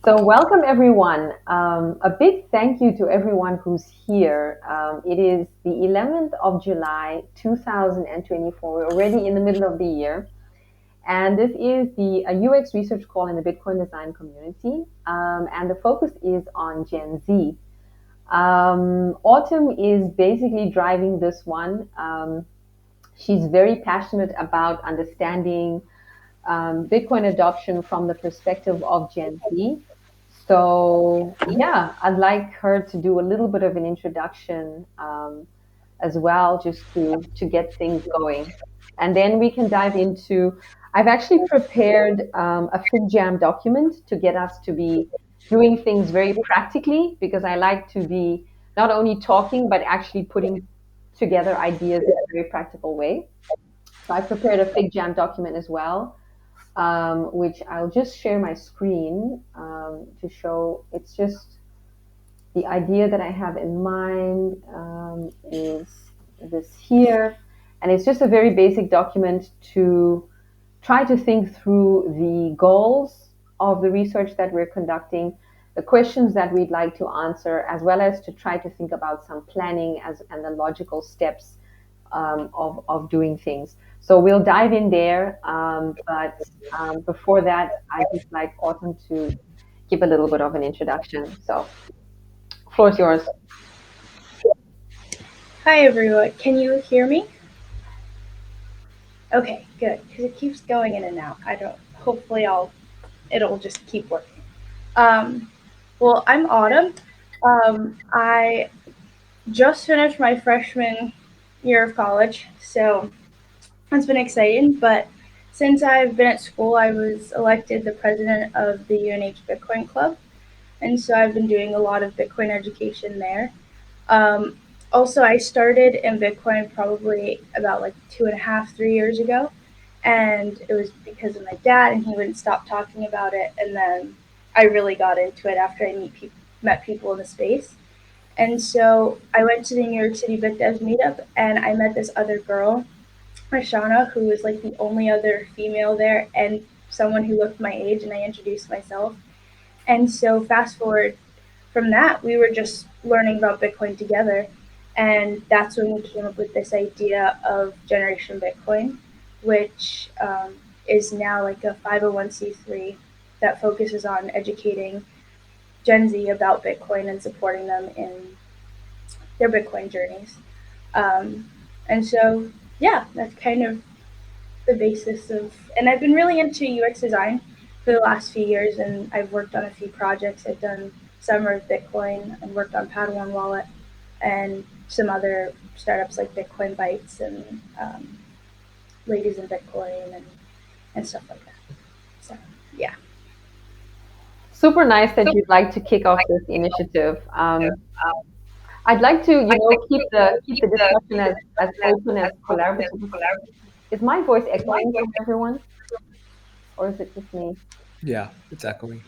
So, welcome everyone. A big thank you to everyone who's here. It is the 11th of July, 2024. We're already in the middle of the year. And this is the UX research call in the Bitcoin design community. And the focus is on Gen Z. Autumn is basically driving this one. She's very passionate about understanding Bitcoin adoption from the perspective of Gen Z. So, yeah, I'd like her to do a little bit of an introduction as well, just to get things going. And then we can dive into. I've actually prepared a FigJam document to get us to be doing things very practically because I like to be not only talking, but actually putting together ideas in a very practical way. So I prepared a FigJam document as well, which I'll just share my screen to show. It's just the idea that I have in mind is this here. And it's just a very basic document to try to think through the goals of the research that we're conducting, the questions that we'd like to answer, as well as to try to think about some planning and the logical steps of doing things. So we'll dive in there. But before that, I'd just like Autumn to give a little bit of an introduction. So, floor is yours. Hi everyone, can you hear me? Okay, good, because it keeps going in and out. I don't. Hopefully, it'll just keep working. Um, well, I'm Autumn. I just finished my freshman year of college, so it's been exciting. But since I've been at school, I was elected the president of the UNH Bitcoin Club, and so I've been doing a lot of Bitcoin education there. Um, Also, I started in Bitcoin probably about like 2.5, 3 years ago. And it was because of my dad, and he wouldn't stop talking about it. And then I really got into it after met people in the space. And so I went to the New York City BitDev meetup, and I met this other girl, Rashana, who was like the only other female there and someone who looked my age. And I introduced myself. And so fast forward from that, we were just learning about Bitcoin together. And that's when we came up with this idea of Generation Bitcoin, which is now like a 501c3 that focuses on educating Gen Z about Bitcoin and supporting them in their Bitcoin journeys. And so, yeah, that's kind of the basis of. And I've been really into UX design for the last few years, and I've worked on a few projects. I've done Summer of Bitcoin and worked on Padawan Wallet and some other startups like Bitcoin Bytes and Ladies in Bitcoin and stuff like that. So, yeah. Super nice that you'd like to kick off this initiative. I'd like to, keep the discussion as open as collaborative. Is my voice echoing from everyone, or is it just me? Yeah, it's echoing.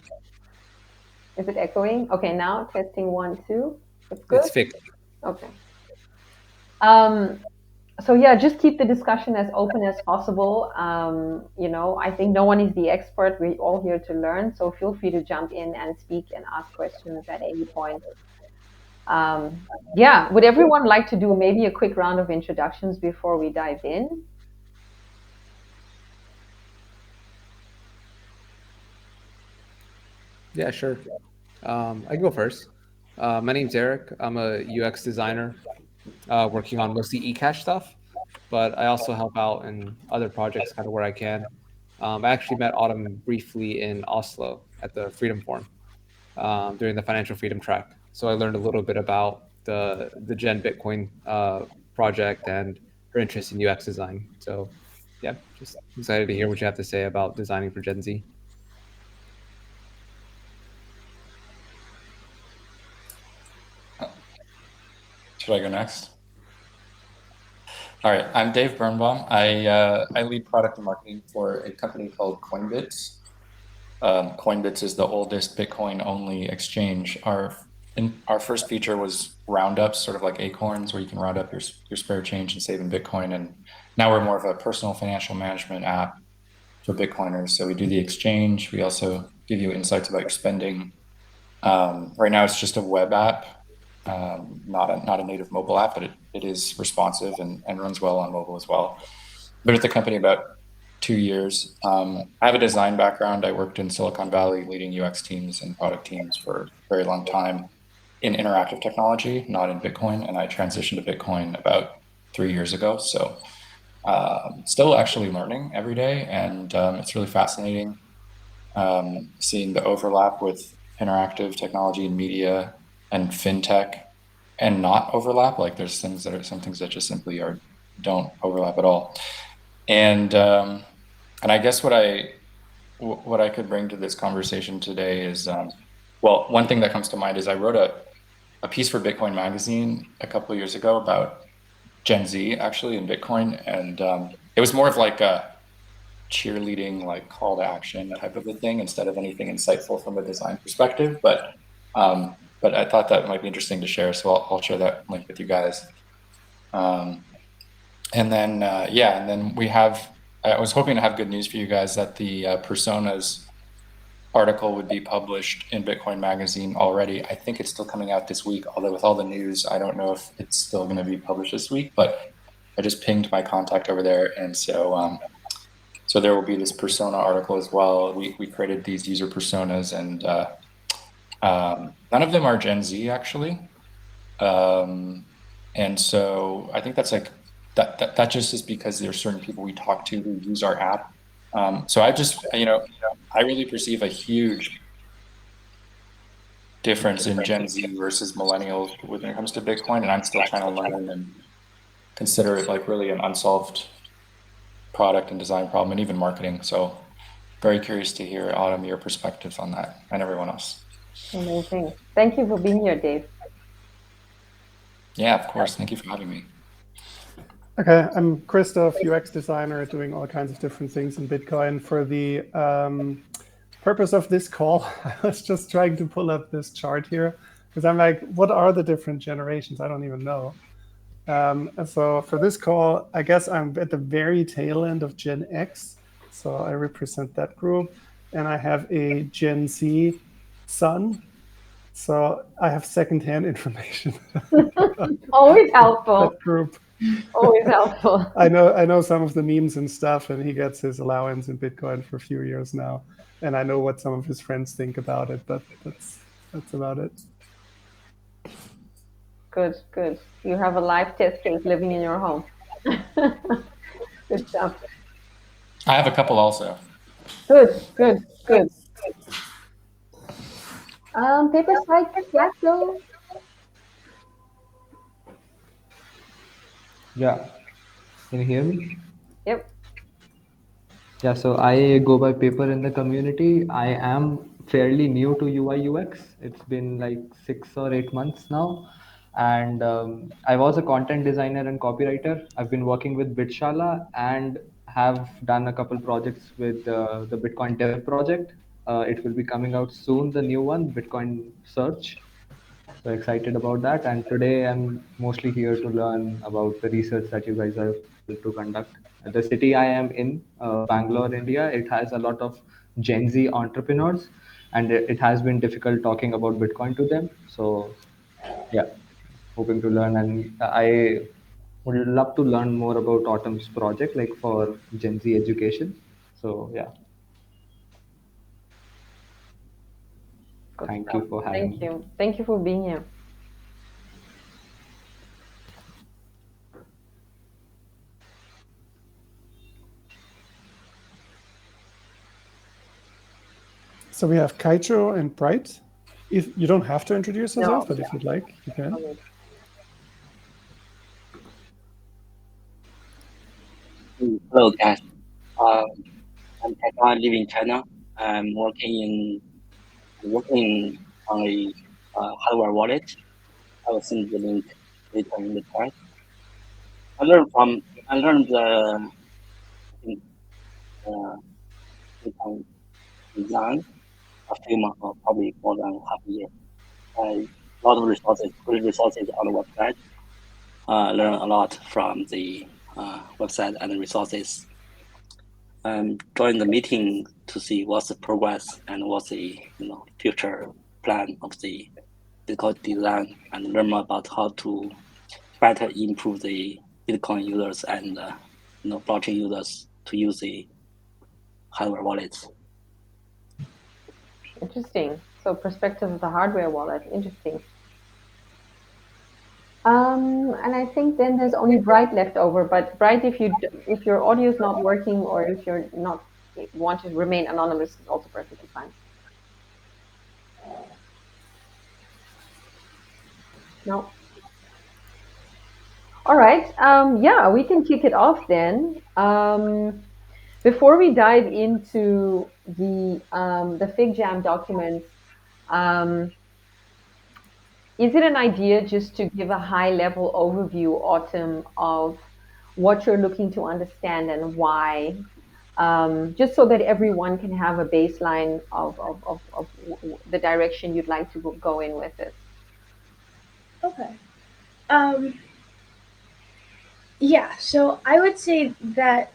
Is it echoing? Okay, now testing one, two. It's good. It's fixed. Okay. Um, so yeah, just keep the discussion as open as possible. I think no one is the expert. We're all here to learn. So feel free to jump in and speak and ask questions at any point. Yeah, would everyone like to do maybe a quick round of introductions before we dive in? Yeah, sure. I can go first. My name's Eric. I'm a UX designer working on mostly eCash stuff, but I also help out in other projects kind of where I can. I actually met Autumn briefly in Oslo at the Freedom Forum during the financial freedom track. So I learned a little bit about the Gen Bitcoin project and her interest in UX design. So yeah, just excited to hear what you have to say about designing for Gen Z. Should I go next? All right, I'm Dave Birnbaum. I lead product and marketing for a company called Coinbits. Coinbits is the oldest Bitcoin-only exchange. Our first feature was roundups, sort of like Acorns, where you can round up your spare change and save in Bitcoin. And now we're more of a personal financial management app for Bitcoiners. So we do the exchange. We also give you insights about your spending. Right now, it's just a web app, not a native mobile app, but it is responsive and runs well on mobile as well. Been at the company about 2 years. I have a design background. I worked in Silicon Valley leading UX teams and product teams for a very long time in interactive technology, not in Bitcoin. And I transitioned to Bitcoin about 3 years ago. So still actually learning every day. And it's really fascinating seeing the overlap with interactive technology and media and fintech and not overlap. Like there's some things that just simply don't overlap at all. And I guess what I could bring to this conversation today is, well, one thing that comes to mind is I wrote a piece for Bitcoin Magazine a couple of years ago about Gen Z actually in Bitcoin, and it was more of like a cheerleading, like call to action type of a thing instead of anything insightful from a design perspective. But I thought that might be interesting to share, so I'll share that link with you guys. And then we have. I was hoping to have good news for you guys that the personas article would be published in Bitcoin Magazine already. I think it's still coming out this week, although with all the news, I don't know if it's still going to be published this week. But I just pinged my contact over there, and so there will be this persona article as well. We created these user personas, and none of them are Gen Z actually. And so I think that's like that just is because there's certain people we talk to who use our app. So I just, I really perceive a huge difference in Gen Z versus millennials when it comes to Bitcoin, and I'm still trying to learn and consider it like really an unsolved product and design problem, and even marketing. So very curious to hear, Autumn, your perspectives on that, and everyone else. Amazing. Thank you for being here, Dave. Yeah, of course. Thank you for having me. Okay, I'm Christoph, UX designer, doing all kinds of different things in Bitcoin. For the purpose of this call, I was just trying to pull up this chart here, because I'm like, what are the different generations? I don't even know. And so for this call, I guess I'm at the very tail end of Gen X. So I represent that group. And I have a Gen Z son. So I have secondhand information. Always helpful. That group. Always helpful. I know some of the memes and stuff, and he gets his allowance in Bitcoin for a few years now. And I know what some of his friends think about it, but that's about it. Good. You have a live test case living in your home. Good stuff. I have a couple also. Good. Paper slide, yeah, so. Yeah, can you hear me? Yep. Yeah, so I go by Paper in the community. I am fairly new to UI UX. It's been like 6 or 8 months now. And I was a content designer and copywriter. I've been working with Bitshala and have done a couple projects with the Bitcoin Dev project. It will be coming out soon, the new one, Bitcoin Search. So excited about that. And today I'm mostly here to learn about the research that you guys are able to conduct. The city I am in, Bangalore, India, it has a lot of Gen Z entrepreneurs, and it has been difficult talking about Bitcoin to them. So yeah, hoping to learn, and I would love to learn more about Autumn's project, like for Gen Z education. So yeah, Good thank stuff. you for having me. Thank you for being here. So we have Kaicho and Bright. If you don't have to introduce yourself, No. but if you'd like, you can. Okay. Hello, guys. I'm Taika. I live in China. I'm working on a hardware wallet. I will send the link later in the chat. I learned the I think, Bitcoin design a few months, or probably more than half a year. A lot of resources, free resources on the website. Learn a lot from the website and the resources. join the meeting to see what's the progress and what's the future plan of the Bitcoin design, and learn more about how to better improve the Bitcoin users and blockchain users to use the hardware wallets. Interesting. So perspective of the hardware wallet. Interesting. And I think then there's only Bright left over. But Bright, if your audio is not working or if you're not want to remain anonymous, is also perfectly fine. No. All right. Yeah, we can kick it off then. Before we dive into the FigJam documents, um, is it an idea just to give a high level overview, Autumn, of what you're looking to understand and why, just so that everyone can have a baseline of the direction you'd like to go in with it? Okay. Um, yeah, so I would say that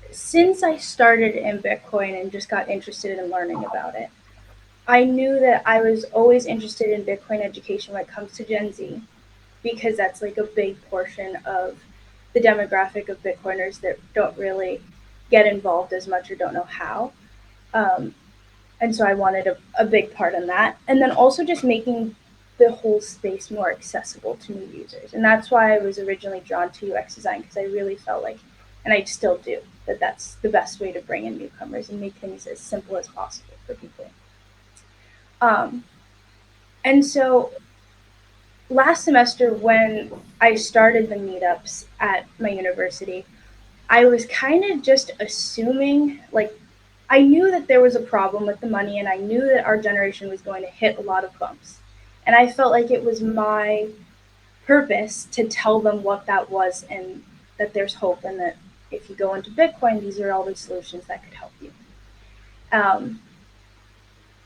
since I started in Bitcoin and just got interested in learning about it, I knew that I was always interested in Bitcoin education when it comes to Gen Z, because that's like a big portion of the demographic of Bitcoiners that don't really get involved as much or don't know how. Um, and so I wanted a big part in that. And then also just making the whole space more accessible to new users. And that's why I was originally drawn to UX design, because I really felt like, and I still do, that that's the best way to bring in newcomers and make things as simple as possible for people. Um, and so last semester, when I started the meetups at my university, I was kind of just assuming, like, I knew that there was a problem with the money, and I knew that our generation was going to hit a lot of bumps. And I felt like it was my purpose to tell them what that was, and that there's hope, and that if you go into Bitcoin, these are all the solutions that could help you. Um,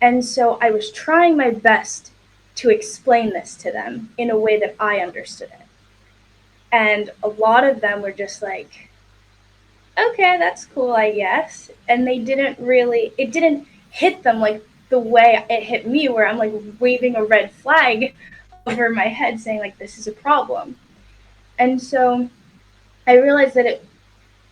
and so I was trying my best to explain this to them in a way that I understood it. And a lot of them were just like, okay, that's cool, I guess. And they didn't really, it didn't hit them like the way it hit me, where I'm like waving a red flag over my head saying, like, this is a problem. And so I realized that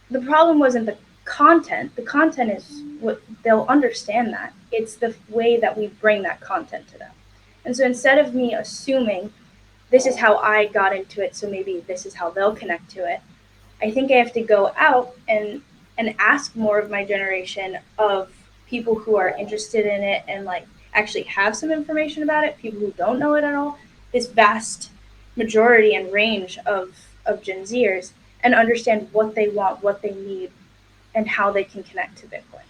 the problem wasn't the content. The content is what they'll understand that. It's the way that we bring that content to them. And so instead of me assuming this is how I got into it, so maybe this is how they'll connect to it, I think I have to go out and ask more of my generation of people who are interested in it and like actually have some information about it, people who don't know it at all, this vast majority and range of Gen Zers, and understand what they want, what they need, and how they can connect to Bitcoin.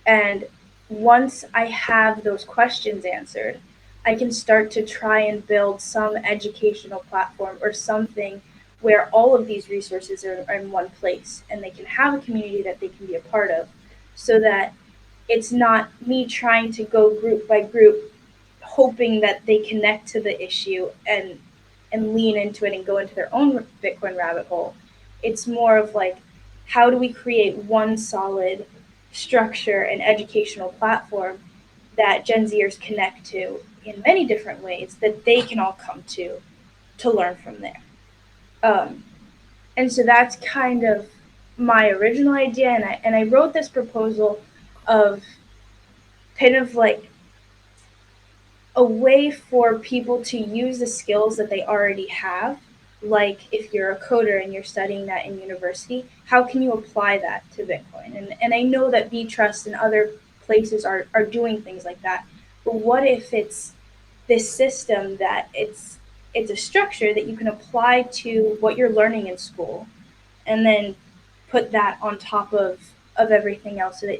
And once I have those questions answered, I can start to try and build some educational platform or something where all of these resources are in one place and they can have a community that they can be a part of, so that it's not me trying to go group by group hoping that they connect to the issue and lean into it and go into their own Bitcoin rabbit hole. It's more of like, how do we create one solid structure and educational platform that Gen Zers connect to in many different ways that they can all come to learn from there. Um, and so that's kind of my original idea, and I wrote this proposal of kind of like a way for people to use the skills that they already have. Like if you're a coder and you're studying that in university, how can you apply that to Bitcoin? And I know that Trust and other places are doing things like that. But what if it's this system that it's a structure that you can apply to what you're learning in school, and then put that on top of everything else, so that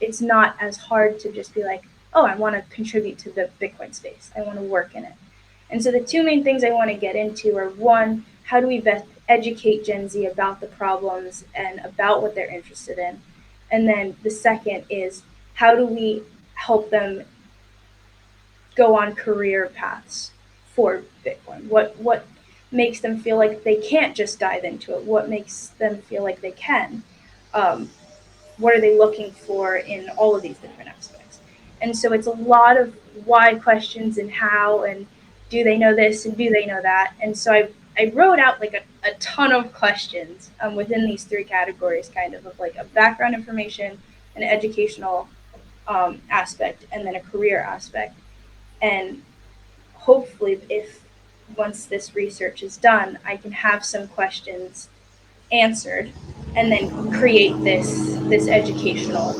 it's not as hard to just be like, oh, I want to contribute to the Bitcoin space. I want to work in it. And so the two main things I want to get into are, one, how do we best educate Gen Z about the problems and about what they're interested in? And then the second is, how do we help them go on career paths for Bitcoin? What makes them feel like they can't just dive into it? What makes them feel like they can? what are they looking for in all of these different aspects. And so it's a lot of why questions and how and do they know this and do they know that. And so I wrote out like a ton of questions within these three categories, kind of like a background information, an educational aspect, and then a career aspect. And hopefully, if once this research is done, I can have some questions answered and then create this educational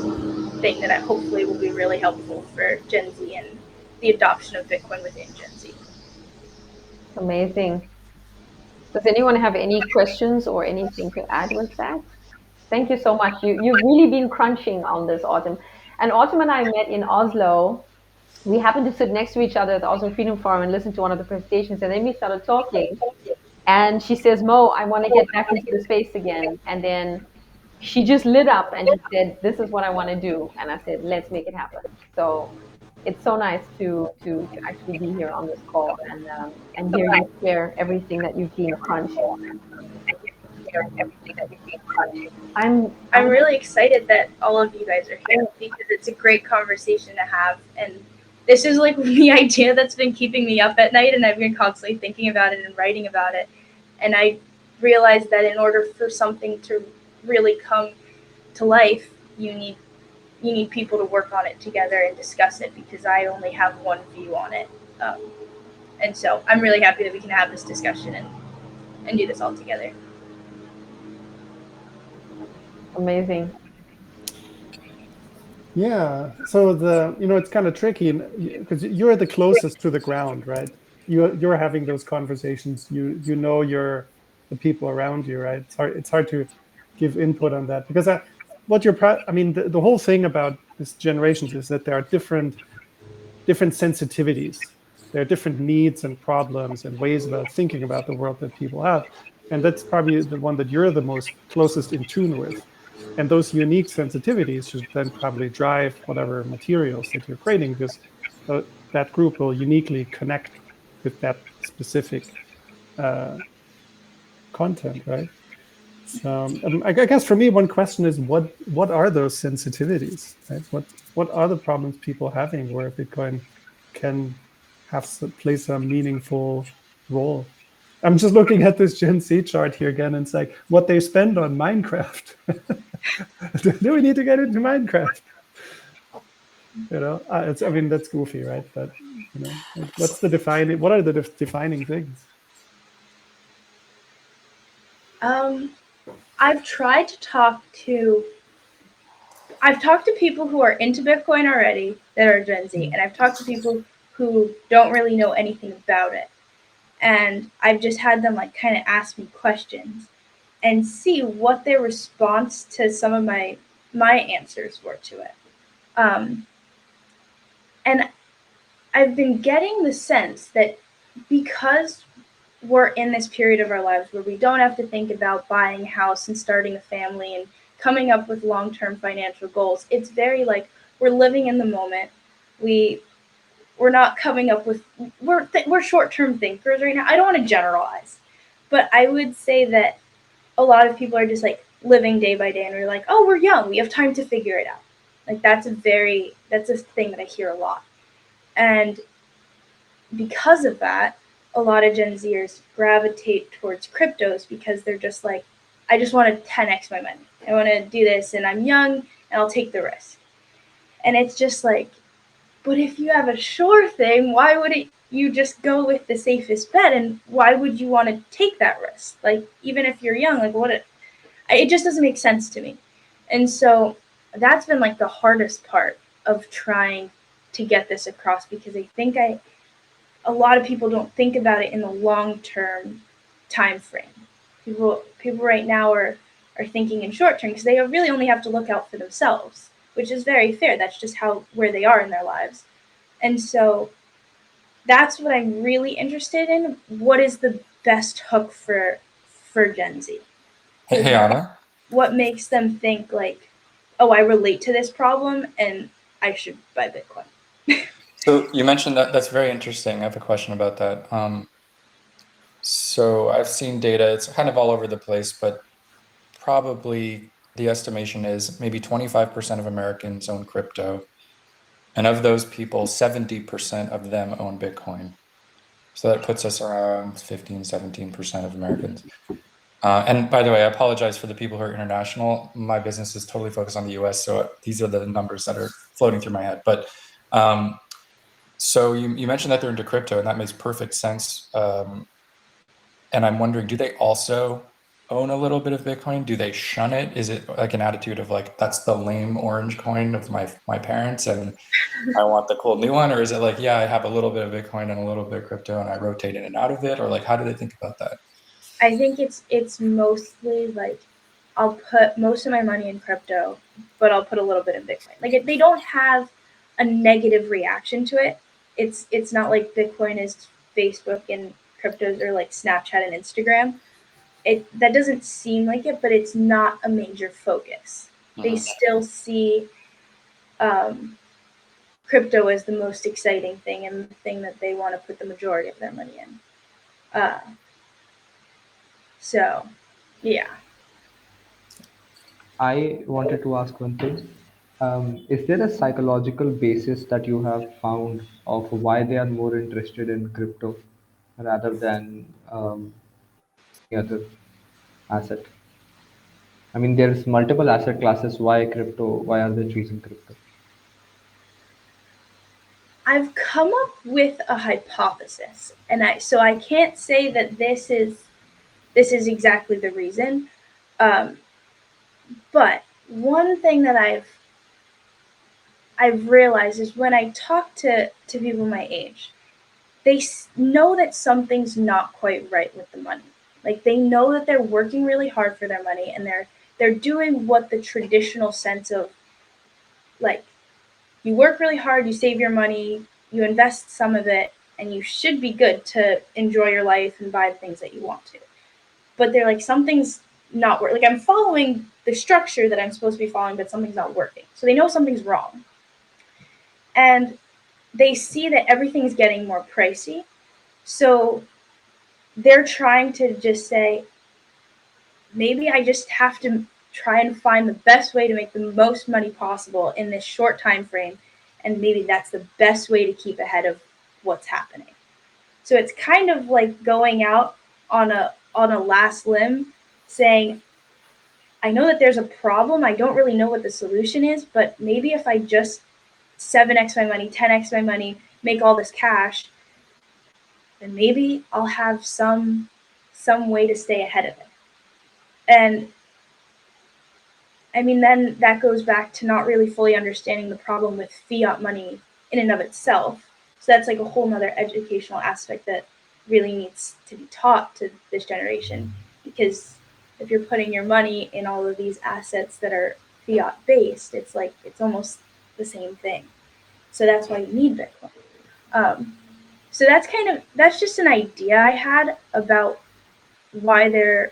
thing that I hopefully will be really helpful for Gen Z and the adoption of Bitcoin within Gen Z. Amazing. Does anyone have any questions or anything to add with that? Thank you so much. You've really been crunching on this, Autumn. And Autumn and I met in Oslo. We happened to sit next to each other at the Oslo Freedom Forum and listen to one of the presentations, and then we started talking. And she says, Mo, I want to get back into the space again. And then she just lit up and she said, this is what I want to do. And I said, let's make it happen. So it's so nice to actually be here on this call and hear you share everything that you've been crunching. I'm really excited that all of you guys are here because it's a great conversation to have. And this is like the idea that's been keeping me up at night, and I've been constantly thinking about it and writing about it. And I realized that in order for something to really come to life, you need people to work on it together and discuss it, because I only have one view on it. And so I'm really happy that we can have this discussion and do this all together. Amazing. Yeah. So it's kind of tricky because you're the closest to the ground, right? You're having those conversations. You know the people around you, right? It's hard to give input on that because the whole thing about this generations is that there are different sensitivities. There are different needs and problems and ways about thinking about the world that people have, and that's probably the one that you're the most closest in tune with. And those unique sensitivities should then probably drive whatever materials that you're creating, because that group will uniquely connect with that specific content, right? So I guess for me, one question is what are those sensitivities, right? What are the problems people having where Bitcoin can play some meaningful role? I'm just looking at this Gen Z chart here again, and it's like what they spend on Minecraft. Do we need to get into Minecraft? That's goofy, right? But what's the defining? What are the defining things? I've talked to people who are into Bitcoin already that are Gen Z, and I've talked to people who don't really know anything about it. And I've just had them like kind of ask me questions and see what their response to some of my answers were to it. And I've been getting the sense that because we're in this period of our lives where we don't have to think about buying a house and starting a family and coming up with long-term financial goals, it's very like we're living in the moment. We're not coming up with we're short-term thinkers right now. I don't want to generalize, but I would say that a lot of people are just like living day by day, and we're like, oh, we're young, we have time to figure it out. Like that's a thing that I hear a lot. And because of that, a lot of Gen Zers gravitate towards cryptos because they're just like, I just want to 10x my money. I want to do this, and I'm young, and I'll take the risk. And it's just like, but if you have a sure thing, why wouldn't you just go with the safest bet? And why would you want to take that risk? Like, even if you're young, like it just doesn't make sense to me. And so that's been like the hardest part of trying to get this across, because I think a lot of people don't think about it in the long-term time frame. People right now are thinking in short term because they really only have to look out for themselves, which is very fair. That's just where they are in their lives. And so that's what I'm really interested in. What is the best hook for Gen Z? Hey, Anna. What makes them think like, oh, I relate to this problem and I should buy Bitcoin? So you mentioned that's very interesting. I have a question about that. So I've seen data, it's kind of all over the place, but probably the estimation is maybe 25% of Americans own crypto. And of those people, 70% of them own Bitcoin. So that puts us around 15, 17% of Americans. And by the way, I apologize for the people who are international. My business is totally focused on the US, so these are the numbers that are floating through my head. But so you mentioned that they're into crypto, and that makes perfect sense. And I'm wondering, do they also own a little bit of Bitcoin? Do they shun it? Is it like an attitude of like, that's the lame orange coin of my parents and I want the cool new one? Or is it like, yeah, I have a little bit of Bitcoin and a little bit of crypto and I rotate in and out of it? Or like, how do they think about that? I think it's mostly like I'll put most of my money in crypto, but I'll put a little bit in Bitcoin. Like they don't have a negative reaction to it. It's not like Bitcoin is Facebook and cryptos are like Snapchat and Instagram. That doesn't seem like it, but it's not a major focus. They still see crypto as the most exciting thing and the thing that they want to put the majority of their money in. Uh, so, yeah. I wanted to ask one thing. Is there a psychological basis that you have found of why they are more interested in crypto rather than any other asset? I mean, there's multiple asset classes. Why crypto? Why are they choosing crypto? I've come up with a hypothesis, and I can't say that this is exactly the reason. Um, but one thing that I've realized is when I talk to people my age, they know that something's not quite right with the money. Like they know that they're working really hard for their money, and they're doing what the traditional sense of like you work really hard, you save your money, you invest some of it, and you should be good to enjoy your life and buy the things that you want to. But they're like, something's not working. Like I'm following the structure that I'm supposed to be following, but something's not working. So they know something's wrong. And they see that everything's getting more pricey. So they're trying to just say, maybe I just have to try and find the best way to make the most money possible in this short time frame, and maybe that's the best way to keep ahead of what's happening. So it's kind of like going out on a last limb saying, I know that there's a problem, I don't really know what the solution is, but maybe if I just 7x my money, 10x my money, make all this cash, then maybe I'll have some way to stay ahead of it. And I mean, then that goes back to not really fully understanding the problem with fiat money in and of itself. So that's like a whole nother educational aspect that really needs to be taught to this generation. Because if you're putting your money in all of these assets that are fiat based, it's like it's almost the same thing. So that's why you need Bitcoin. Um, so that's just an idea I had about why they're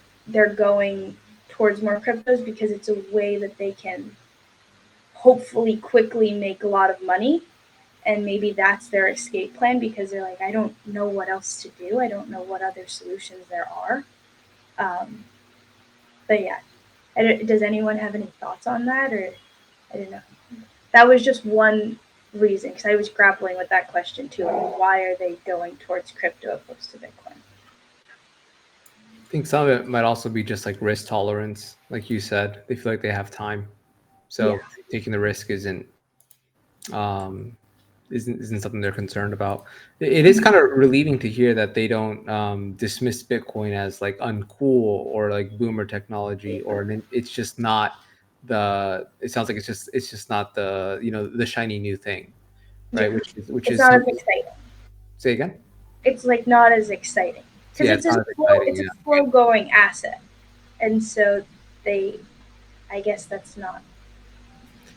going towards more cryptos, because it's a way that they can hopefully quickly make a lot of money, and maybe that's their escape plan because they're like, I don't know what else to do, I don't know what other solutions there are. um, but yeah, does anyone have any thoughts on that? Or I don't know, that was just one reason, because I was grappling with that question too, like, why are they going towards crypto opposed to Bitcoin? I think some of it might also be just like risk tolerance, like you said. They feel like they have time, Yeah. so taking the risk um, isn't something they're concerned about. It is kind of relieving to hear that they don't dismiss Bitcoin as like uncool or like boomer technology, or it's just not the. It sounds like it's just not the the shiny new thing, Yeah, right? Which it's is not as something. exciting. Say again. It's like not as exciting because Yeah, it's not as it's exciting. a Yeah. slow going asset, and so they, I guess that's not.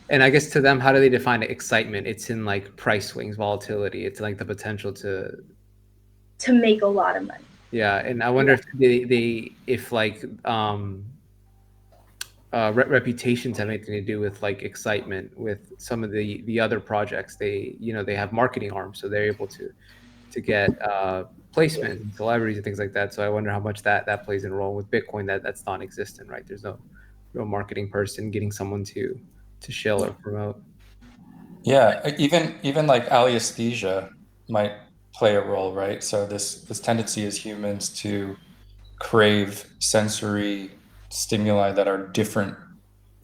And I guess to them, how do they define excitement? It's in like price swings, volatility. It's like the potential To make a lot of money. yeah. And I wonder Yeah. if they if like reputations have anything to do with like excitement with some of the other projects. They they have marketing arms, so they're able to get placement and celebrities and things like that. So I wonder how much that plays in a role with Bitcoin. That's non-existent, right? There's no real marketing person getting someone to shill or promote. Yeah, even like alliesthesia might play a role, right? So this tendency as humans to crave sensory stimuli that are different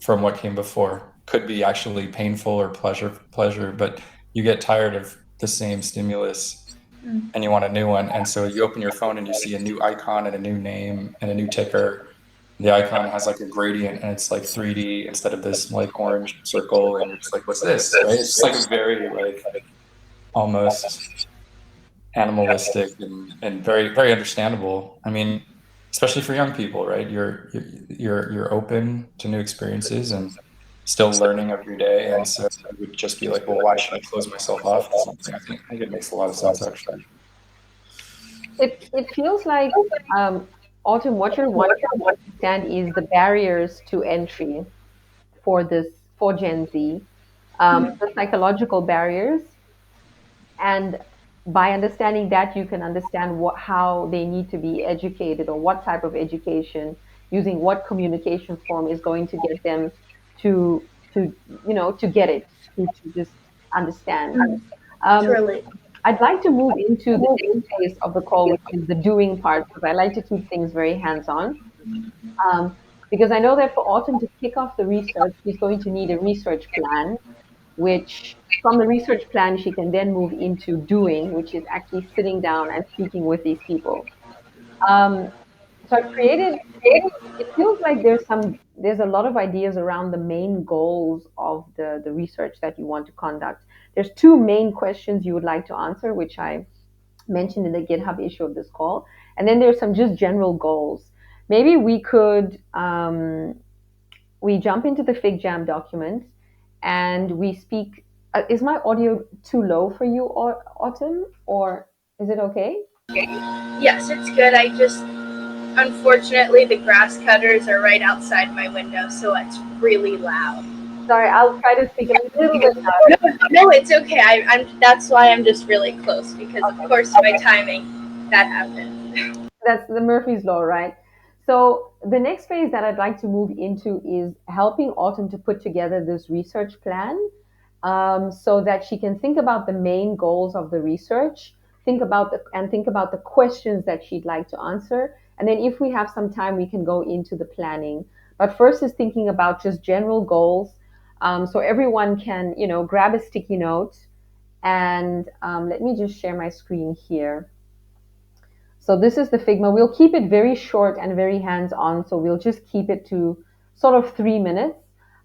from what came before could be actually painful or pleasure, but you get tired of the same stimulus Mm. and you want a new one. And so you open your phone and you see a new icon and a new name and a new ticker. The icon has like a gradient and it's like 3D instead of this like orange circle. And you're just like, what's this? Right? It's just like a very like almost animalistic and very, very understandable. I mean, especially for young people, right? You're open to new experiences and still learning every day. And so you would just be like, well, why should I close myself off to something? I think it makes a lot of sense actually. It feels like, Autumn, what you're wanting to understand is the barriers to entry for this for Gen Z, the psychological barriers, and by understanding that, you can understand how they need to be educated, or what type of education, using what communication form is going to get them to to get it, to just understand. Mm. To Um, relate. I'd like to move into the next phase of the call, which is the doing part, because I like to keep things very hands-on. Because I know that for Autumn to kick off the research, she's going to need a research plan, which from the research plan, she can then move into doing, which is actually sitting down and speaking with these people. Um, so I've created, it feels like there's a lot of ideas around the main goals of the research that you want to conduct. There's two main questions you would like to answer, which I mentioned in the GitHub issue of this call. And then there's some just general goals. Maybe we jump into the FigJam document and we speak. Is my audio too low for you, Autumn, or is it okay? Yes, it's good. I just, unfortunately, the grass cutters are right outside my window, so it's really loud. Sorry, I'll try to speak a little bit No, louder. no, it's okay. I'm. That's why I'm just really close because, of Okay. course, my timing that happened. That's the Murphy's Law, right? So the next phase that I'd like to move into is helping Autumn to put together this research plan, so that she can think about the main goals of the research, think about the questions that she'd like to answer, and then if we have some time, we can go into the planning. But first is thinking about just general goals, so everyone can grab a sticky note, and let me just share my screen here. So this is the Figma. We'll keep it very short and very hands-on. So we'll just keep it to sort of 3 minutes.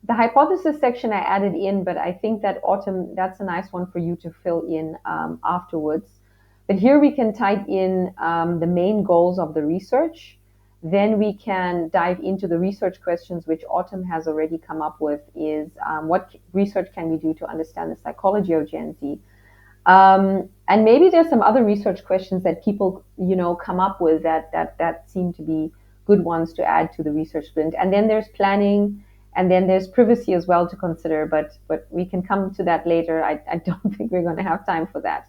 The hypothesis section I added in, but I think that Autumn, that's a nice one for you to fill in afterwards. But here we can type in the main goals of the research. Then we can dive into the research questions, which Autumn has already come up with, is what research can we do to understand the psychology of Gen Z? And maybe there's some other research questions that people, come up with that seem to be good ones to add to the research sprint. And then there's planning, and then there's privacy as well to consider. But we can come to that later. I don't think we're going to have time for that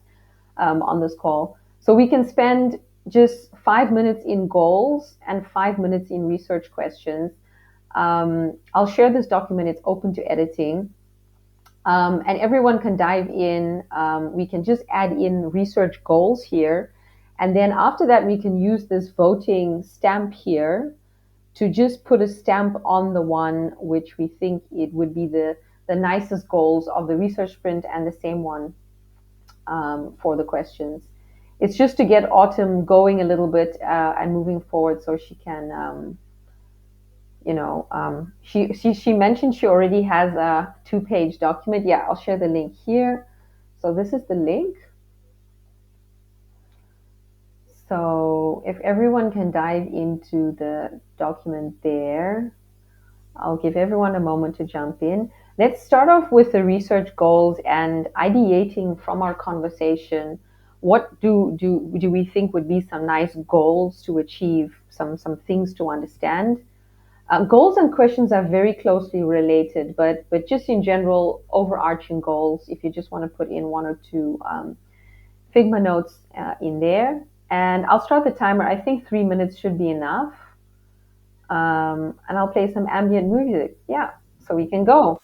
on this call. So we can spend just 5 minutes in goals and 5 minutes in research questions. I'll share this document. It's open to editing. And everyone can dive in. We can just add in research goals here. And then after that, we can use this voting stamp here to just put a stamp on the one which we think it would be the nicest goals of the research sprint, and the same one for the questions. It's just to get Autumn going a little bit and moving forward, so she can she mentioned she already has a 2-page document. Yeah, I'll share the link here. So this is the link. So if everyone can dive into the document there, I'll give everyone a moment to jump in. Let's start off with the research goals and ideating from our conversation. What do we think would be some nice goals to achieve, some things to understand? Goals and questions are very closely related, but just in general, overarching goals, if you just want to put in one or two Figma notes in there. And I'll start the timer. I think 3 minutes should be enough. and I'll play some ambient music. Yeah, so we can go.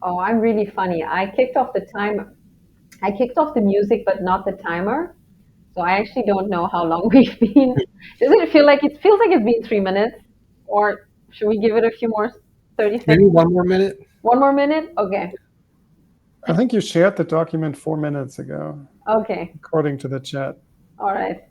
Oh, I'm really funny. I kicked off the music, but not the timer. So I actually don't know how long we've been. Does it feel like it feels like it's been 3 minutes? Or should we give it a few more 30 Maybe seconds? one more minute. One more minute? Okay. I think you shared the document 4 minutes ago, Okay. according to the chat. All right.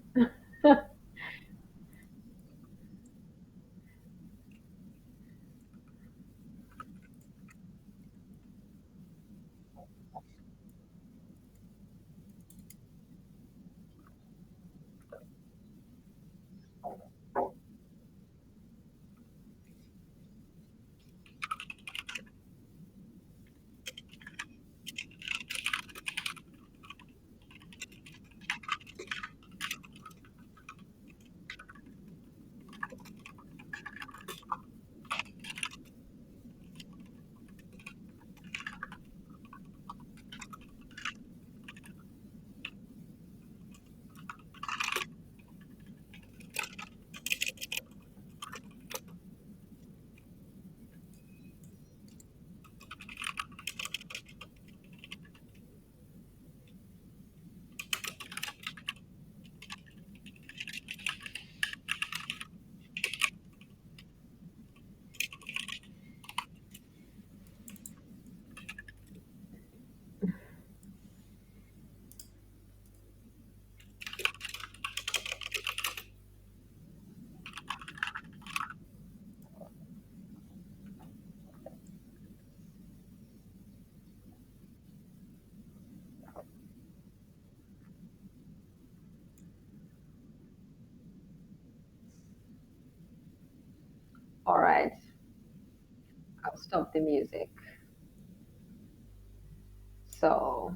stop the music. So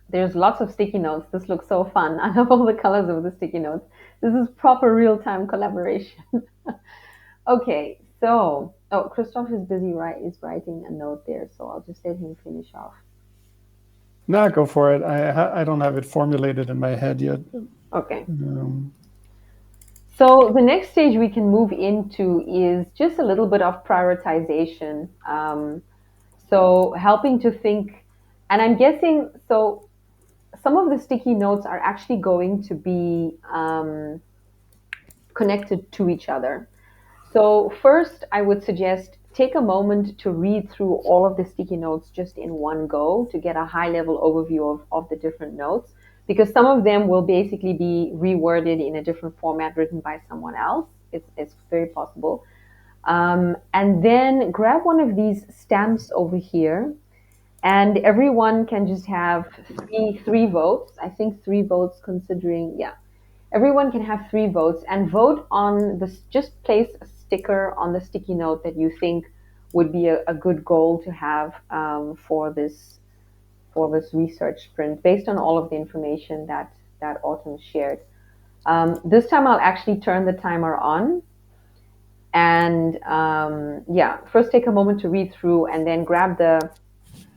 there's lots of sticky notes. This looks so fun. I love all the colors of the sticky notes. This is proper real-time collaboration. Okay, so Christoph is busy is writing a note there, so I'll just let him finish off. No, go for it. I don't have it formulated in my head yet. Okay. So the next stage we can move into is just a little bit of prioritization. So helping to think, and I'm guessing, so some of the sticky notes are actually going to be connected to each other. So first, I would suggest take a moment to read through all of the sticky notes just in one go to get a high level overview of the different notes, because some of them will basically be reworded in a different format written by someone else. It's very possible. And then grab one of these stamps over here, and everyone can just have three votes. I think 3 votes, considering, yeah, everyone can have 3 votes and vote on this. Just place a sticker on the sticky note that you think would be a good goal to have for this research sprint, based on all of the information that Autumn shared. This time I'll actually turn the timer on. And yeah, first take a moment to read through, and then grab the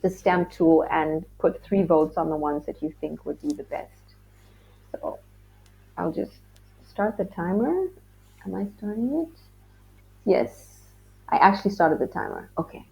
stamp tool and put 3 votes on the ones that you think would be the best. So I'll just start the timer. Am I starting it? Yes, I actually started the timer. Okay.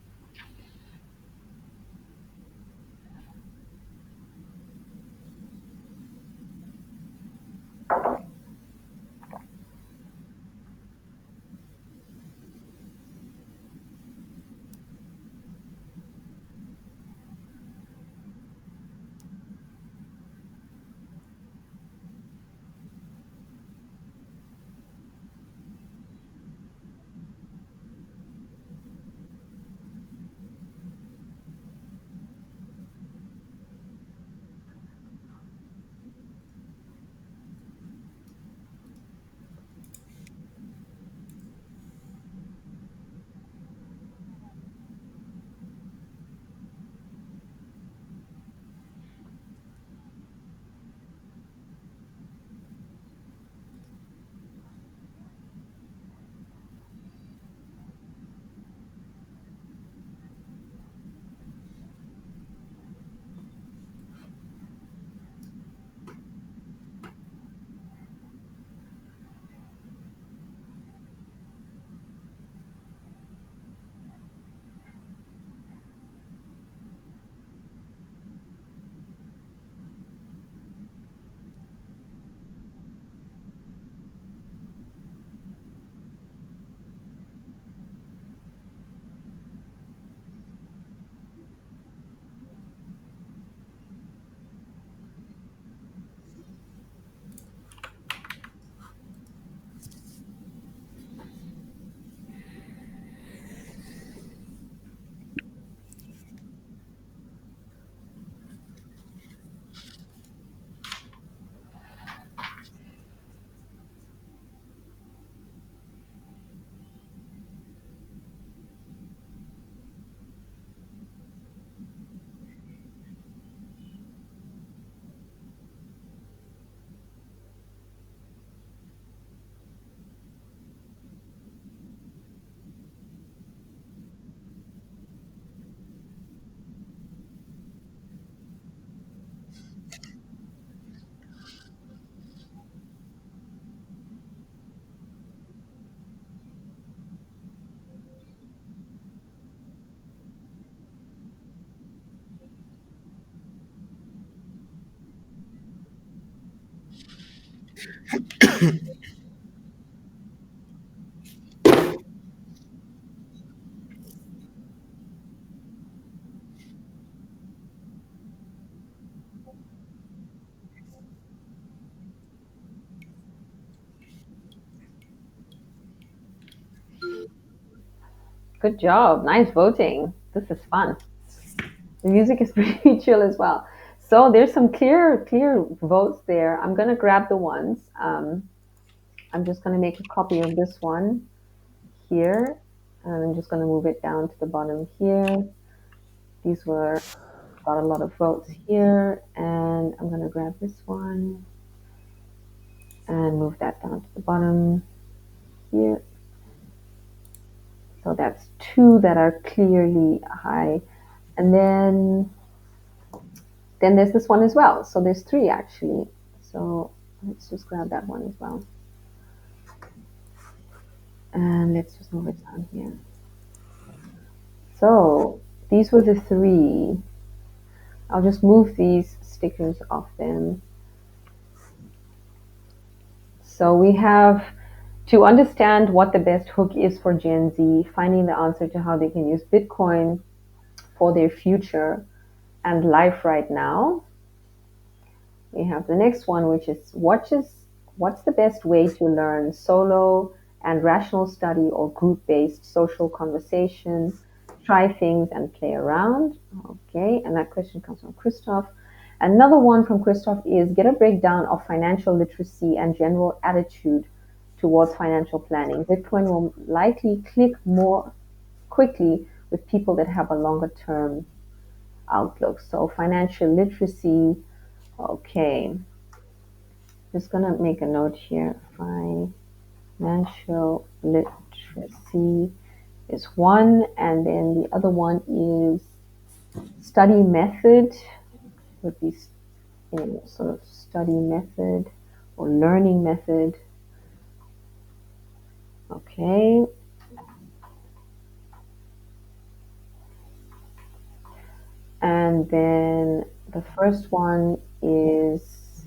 Good job. Nice voting. This is fun. The music is pretty chill as well. So there's some clear votes there. I'm gonna grab the ones. I'm just gonna make a copy of this one here. And I'm just going to move it down to the bottom here. These were got a lot of votes here, and I'm going to grab this one and move that down to the bottom here. So that's two that are clearly high. And then there's this one as well. So there's three actually. So let's just grab that one as well. And let's just move it down here. So these were the three. I'll just move these stickers off them. So we have to understand what the best hook is for Gen Z, finding the answer to how they can use Bitcoin for their future and life right now. We have the next one, which is what's the best way to learn solo and rational study or group-based social conversation, try things and play around. Okay, and that question comes from Christoph. Another one from Christoph is get a breakdown of financial literacy and general attitude towards financial planning. Bitcoin will likely click more quickly with people that have a longer term outlook. So financial literacy, okay. Just gonna make a note here. Financial literacy is one, and then the other one is study method. Would be sort of study method or learning method. Okay. And then the first one is,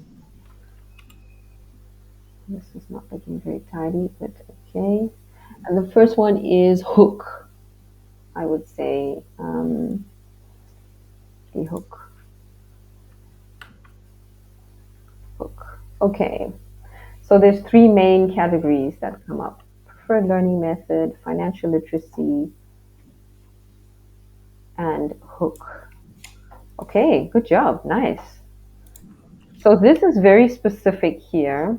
this is not looking very tidy, but okay. And the first one is hook, I would say. The hook. Hook. Okay. So there's three main categories that come up. Preferred learning method, financial literacy, and hook. Okay, good job. Nice. So this is very specific here.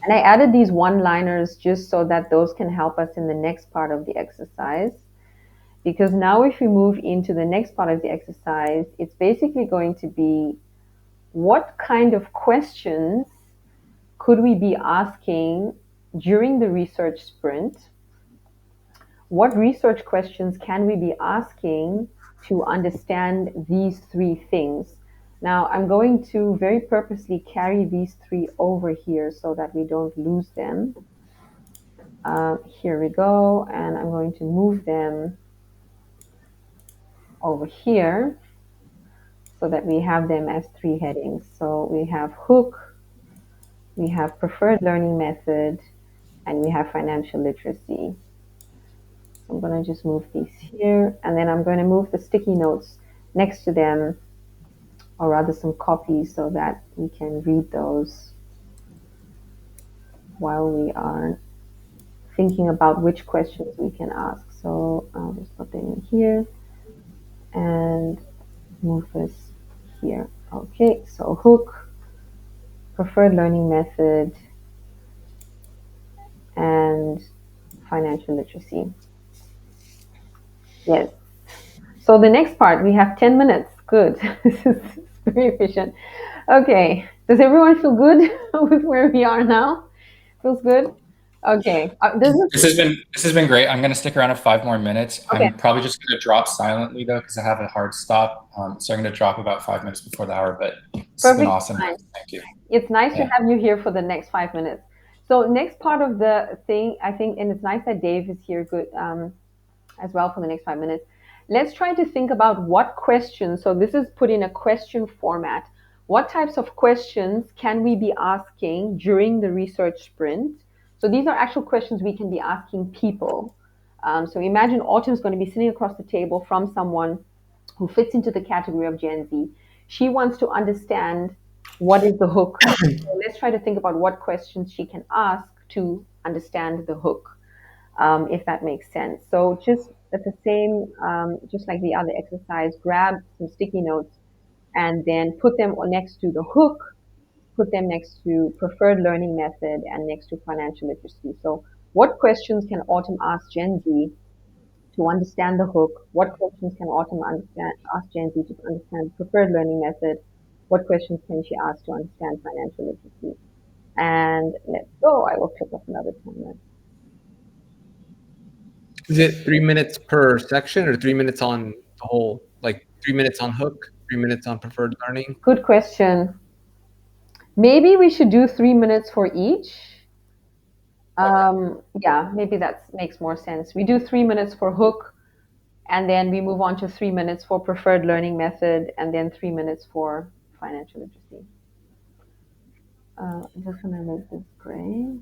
And I added these one-liners just so that those can help us in the next part of the exercise. Because now if we move into the next part of the exercise, it's basically going to be what kind of questions could we be asking during the research sprint? What research questions can we be asking to understand these three things? Now, I'm going to very purposely carry these three over here so that we don't lose them. Here we go, and I'm going to move them over here so that we have them as three headings. So we have hook, we have preferred learning method, and we have financial literacy. I'm going to just move these here, and then I'm going to move the sticky notes next to them, or rather some copies, so that we can read those while we are thinking about which questions we can ask. So I'll just put them in here and move this here. Okay, so hook, preferred learning method, and financial literacy. Yes. So the next part, we have 10 minutes. Good. This is very efficient. Okay. Does everyone feel good with where we are now? Feels good? Okay. This has been great. I'm going to stick around for 5 more minutes. Okay. I'm probably just going to drop silently though because I have a hard stop. So I'm going to drop about 5 minutes before the hour. But it's been awesome. Fine. Thank you. It's nice to have you here for the next 5 minutes. So next part of the thing, I think, and it's nice that Dave is here. Good. As well for the next 5 minutes. Let's try to think about what questions, so this is put in a question format. What types of questions can we be asking during the research sprint? So these are actual questions we can be asking people. So imagine Autumn's going to be sitting across the table from someone who fits into the category of Gen Z. She wants to understand what is the hook. So let's try to think about what questions she can ask to understand the hook. If that makes sense. So just at the same, just like the other exercise, grab some sticky notes and then put them next to the hook, put them next to preferred learning method and next to financial literacy. So what questions can Autumn ask Gen Z to understand the hook? What questions can Autumn ask Gen Z to understand preferred learning method? What questions can she ask to understand financial literacy? And let's go. I will pick up another timer. Is it 3 minutes per section or 3 minutes on the whole? Like 3 minutes on hook, 3 minutes on preferred learning? Good question. Maybe we should do 3 minutes for each. Yeah, maybe that makes more sense. We do 3 minutes for hook, and then we move on to 3 minutes for preferred learning method, and then 3 minutes for financial literacy. I'm just gonna make this gray.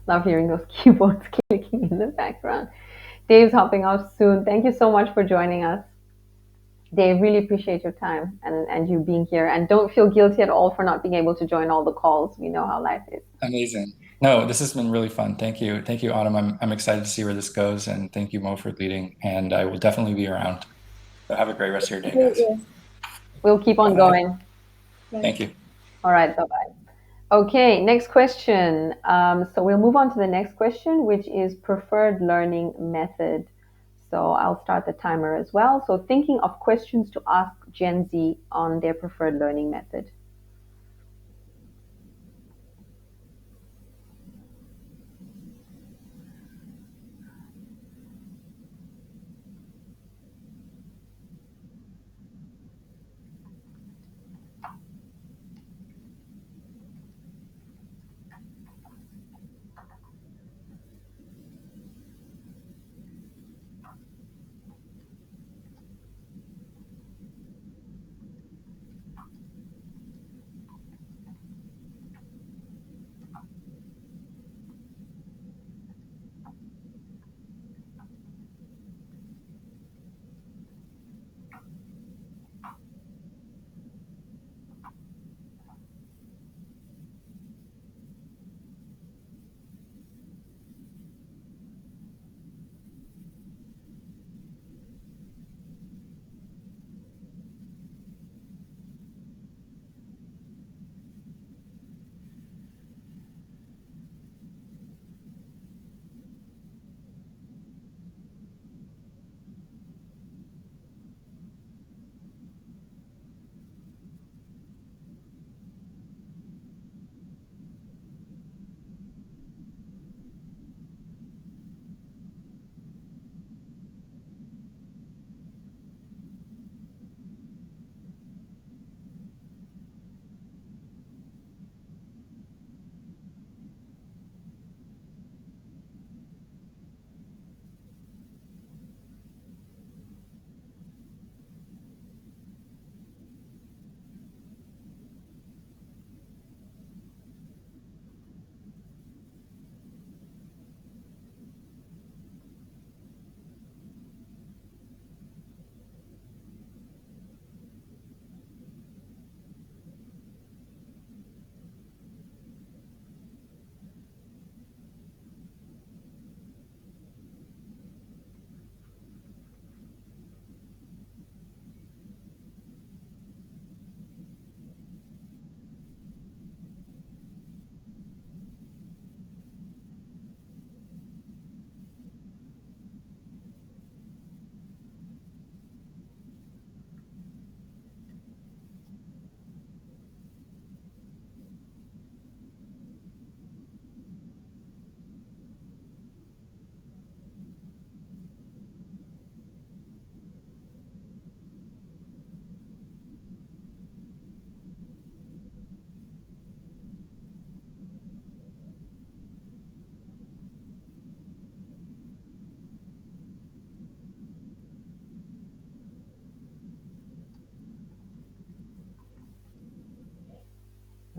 Love hearing those keyboards clicking in the background. Dave's hopping off soon. Thank you so much for joining us. Dave, really appreciate your time and you being here. And don't feel guilty at all for not being able to join all the calls. We know how life is. Amazing. No, this has been really fun. Thank you. Thank you, Autumn. I'm excited to see where this goes. And thank you, Mo, for leading. And I will definitely be around. So have a great rest of your day, guys. We'll keep on Bye. going. Thank you. All right. Bye-bye. Okay, next question. So we'll move on to the next question, which is preferred learning method. So I'll start the timer as well. So thinking of questions to ask Gen Z on their preferred learning method.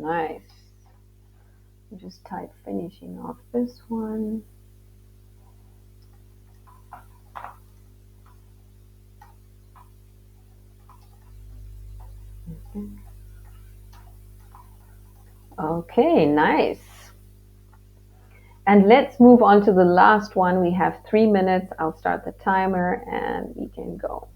Nice. Just type finishing off this one. Okay, nice. And let's move on to the last one. We have 3 minutes. I'll start the timer and we can go.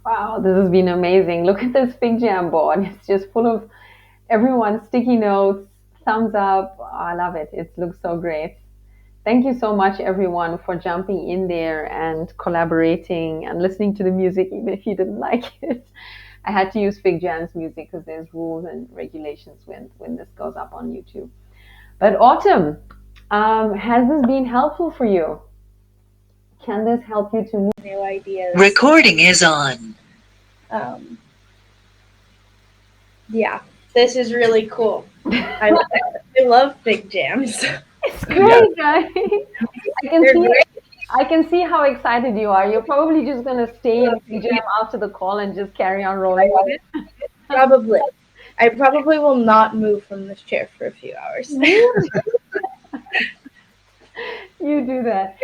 Wow, this has been amazing. Look at this Big Jam board. It's just full of everyone's sticky notes, thumbs up. Oh, I love it. It looks so great. Thank you so much, everyone, for jumping in there and collaborating and listening to the music, even if you didn't like it. I had to use Fig Jam's music because there's rules and regulations when this goes up on YouTube. But Autumn, has this been helpful for you? Can this help you to move? New ideas. Recording is on. Um, yeah, this is really cool. I love big jams. It's great, guys. I can They're see great. I can see how excited you are. You're probably just gonna stay in Fig Jam after the call and just carry on rolling with it. Probably. I probably will not move from this chair for a few hours. You do that.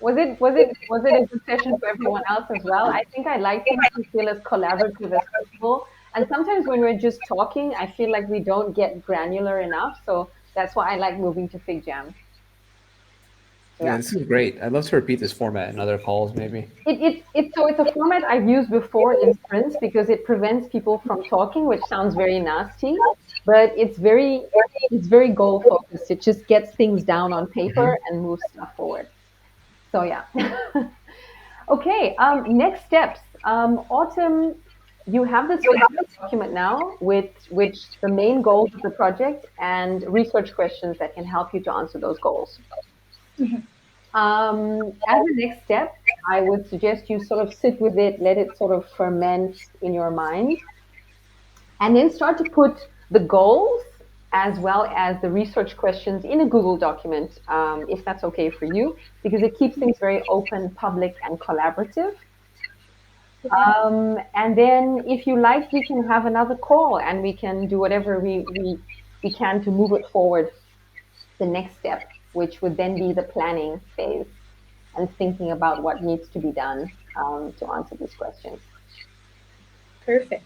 Was it a good session for everyone else as well? I think I like things to feel as collaborative as possible. And sometimes when we're just talking, I feel like we don't get granular enough. So that's why I like moving to Fig Jam. So Yeah, yeah. this is great. I'd love to repeat this format in other calls, maybe. It's a format I've used before in sprints because it prevents people from talking, which sounds very nasty, but it's very goal focused. It just gets things down on paper and moves stuff forward. So yeah. Okay. Next steps. Autumn, you have this document now with the main goals of the project and research questions that can help you to answer those goals. As a next step, I would suggest you sort of sit with it, let it sort of ferment in your mind, and then start to put the goals as well as the research questions in a Google document, if that's okay for you, because it keeps things very open, public, and collaborative. And then, if you like, we can have another call and we can do whatever we can to move it forward the next step, which would then be the planning phase and thinking about what needs to be done to answer these questions. Perfect.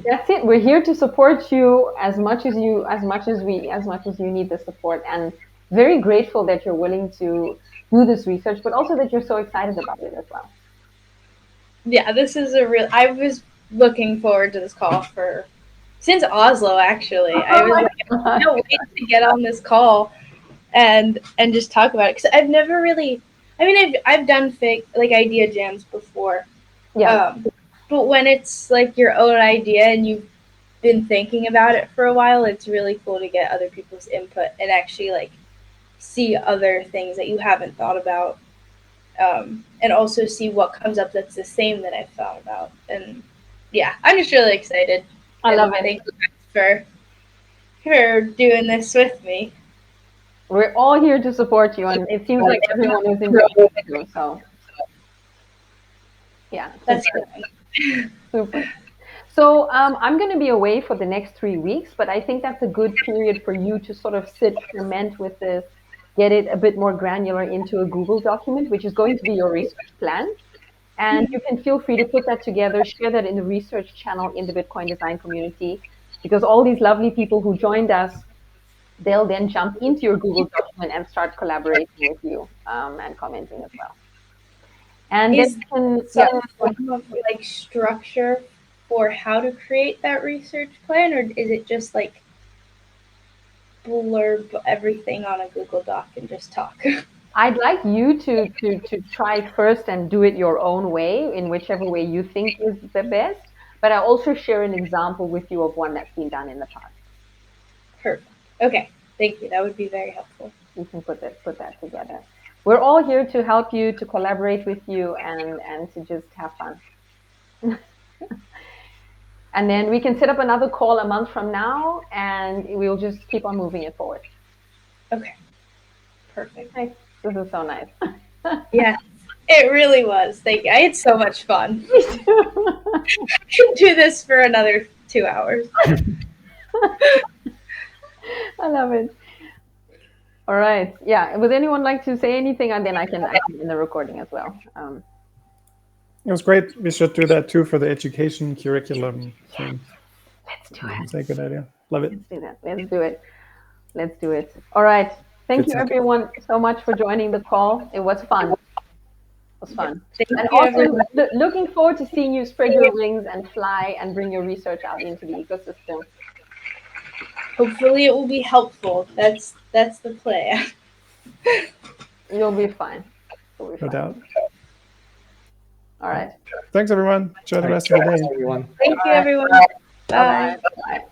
That's it. We're here to support you as much as you need the support, and very grateful that you're willing to do this research, but also that you're so excited about it as well. Yeah, this is a real. I was looking forward to this call since Oslo. Actually, I was like, I can't wait to get on this call and just talk about it because I've never really. I mean, I've done fake like idea jams before. Yeah. But when it's like your own idea and you've been thinking about it for a while, it's really cool to get other people's input and actually like see other things that you haven't thought about, and also see what comes up that's the same that I've thought about. And yeah, I'm just really excited. I love it. Thank you guys for doing this with me. We're all here to support you, and it seems like everyone is enjoying it too. So, yeah, That's good. Super. So I'm going to be away for the next 3 weeks, but I think that's a good period for you to sort of sit, ferment with this, get it a bit more granular into a Google document, which is going to be your research plan. And you can feel free to put that together, share that in the research channel in the Bitcoin design community, because all these lovely people who joined us, they'll then jump into your Google document and start collaborating with you and commenting as well. And is then some form of like structure for how to create that research plan, or is it just like blurb everything on a Google Doc and just talk? I'd like you to try first and do it your own way, in whichever way you think is the best. But I also share an example with you of one that's been done in the past. Perfect. Okay. Thank you. That would be very helpful. You can put that together. We're all here to help you, to collaborate with you, and to just have fun. And then we can set up another call a month from now, and we'll just keep on moving it forward. Okay. Perfect. Okay. This is so nice. Yeah, it really was. Thank you. I had so much fun. I could do this for another 2 hours. I love it. All right. Yeah. Would anyone like to say anything? And then I can in the recording as well. It was great. We should do that too for the education curriculum thing. Let's do it. That's a good idea. Love it. Let's do that. Let's do it. Let's do it. All right. Thank you, everyone, so much for joining the call. It was fun. It was fun. And also looking forward to seeing you spread your wings and fly and bring your research out into the ecosystem. Hopefully it will be helpful. That's the plan. You'll be fine. No doubt. All right. Thanks, everyone. Enjoy the rest of the day. Everyone. Thank you, everyone. Bye. Bye.